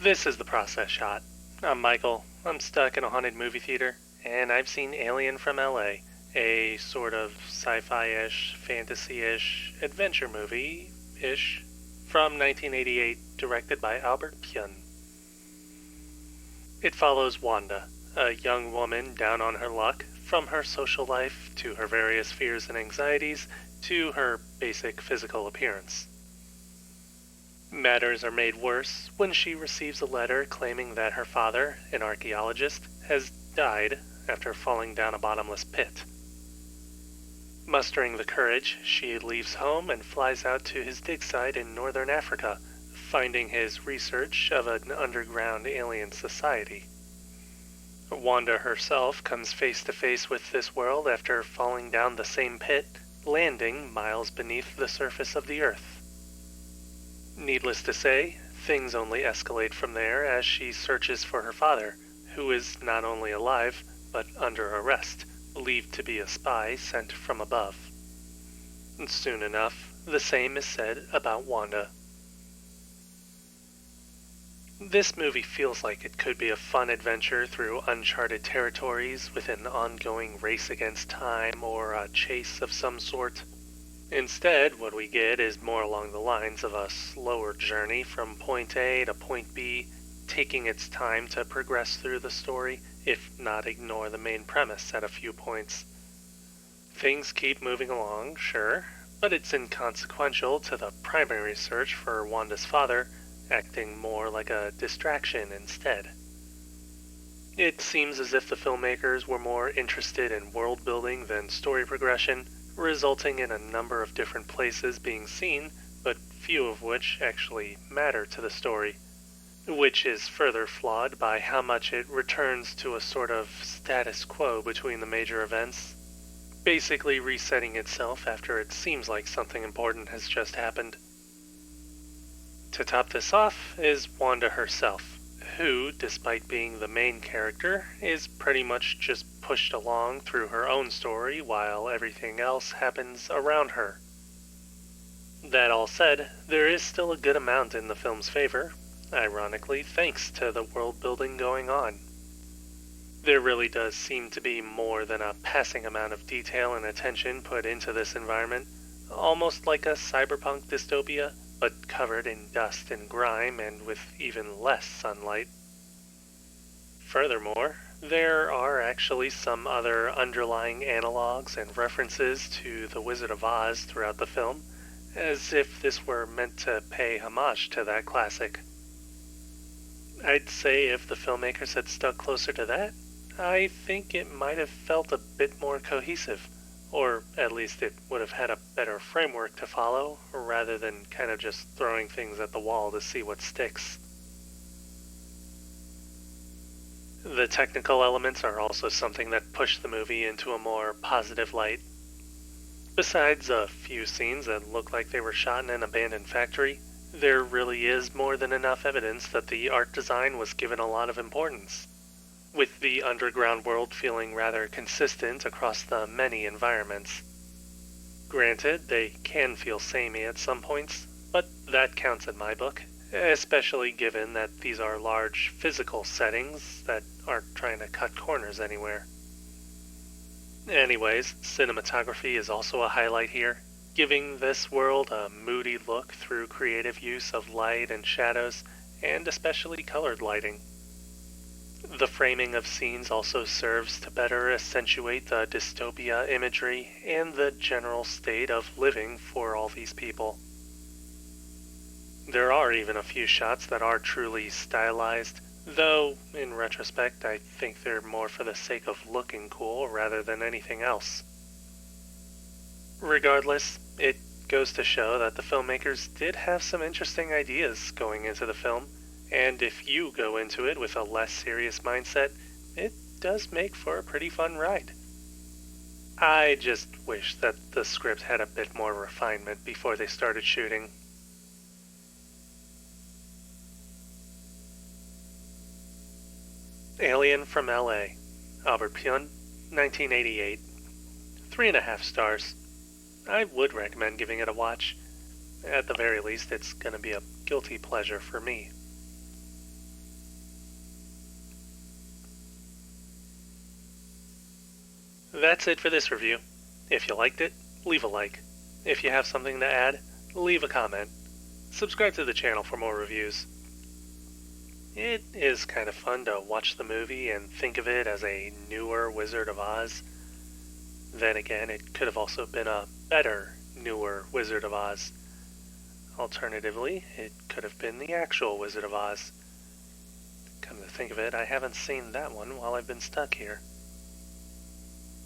This is the process shot. I'm Michael. I'm stuck in a haunted movie theater, and I've seen Alien from LA, a sort of sci-fi-ish, fantasy-ish, adventure movie-ish, from 1988, directed by Albert Pyun. It follows Wanda, a young woman down on her luck, from her social life to her various fears and anxieties to her basic physical appearance. Matters are made worse when she receives a letter claiming that her father, an archaeologist, has died after falling down a bottomless pit. Mustering the courage, she leaves home and flies out to his dig site in northern Africa, finding his research of an underground alien society. Wanda herself comes face to face with this world after falling down the same pit, landing miles beneath the surface of the Earth. Needless to say, things only escalate from there as she searches for her father, who is not only alive, but under arrest, believed to be a spy sent from above. Soon enough, the same is said about Wanda. This movie feels like it could be a fun adventure through uncharted territories with an ongoing race against time or a chase of some sort. Instead, what we get is more along the lines of a slower journey from point A to point B, taking its time to progress through the story, if not ignore the main premise at a few points. Things keep moving along, sure, but it's inconsequential to the primary search for Wanda's father, acting more like a distraction instead. It seems as if the filmmakers were more interested in world building than story progression, resulting in a number of different places being seen, but few of which actually matter to the story, which is further flawed by how much it returns to a sort of status quo between the major events, basically resetting itself after it seems like something important has just happened. To top this off is Wanda herself, who, despite being the main character, is pretty much just pushed along through her own story while everything else happens around her. That all said, there is still a good amount in the film's favor, ironically thanks to the world building going on. There really does seem to be more than a passing amount of detail and attention put into this environment, almost like a cyberpunk dystopia, but covered in dust and grime and with even less sunlight. Furthermore, there are actually some other underlying analogs and references to The Wizard of Oz throughout the film, as if this were meant to pay homage to that classic. I'd say if the filmmakers had stuck closer to that, I think it might have felt a bit more cohesive, or at least it would have had a better framework to follow, rather than kind of just throwing things at the wall to see what sticks. The technical elements are also something that push the movie into a more positive light. Besides a few scenes that look like they were shot in an abandoned factory, there really is more than enough evidence that the art design was given a lot of importance, with the underground world feeling rather consistent across the many environments. Granted, they can feel samey at some points, but that counts in my book, especially given that these are large physical settings that aren't trying to cut corners anywhere. Anyways, cinematography is also a highlight here, giving this world a moody look through creative use of light and shadows, and especially colored lighting. The framing of scenes also serves to better accentuate the dystopia imagery and the general state of living for all these people. There are even a few shots that are truly stylized, though, in retrospect, I think they're more for the sake of looking cool rather than anything else. Regardless, it goes to show that the filmmakers did have some interesting ideas going into the film, and if you go into it with a less serious mindset, it does make for a pretty fun ride. I just wish that the script had a bit more refinement before they started shooting. Alien from LA, Albert Pyun, 1988. 3.5 stars. I would recommend giving it a watch. At the very least, it's gonna be a guilty pleasure for me. That's it for this review. If you liked it, leave a like. If you have something to add, leave a comment. Subscribe to the channel for more reviews. It is kind of fun to watch the movie and think of it as a newer Wizard of Oz. Then again, it could have also been a better, newer Wizard of Oz. Alternatively, it could have been the actual Wizard of Oz. Come to think of it, I haven't seen that one while I've been stuck here.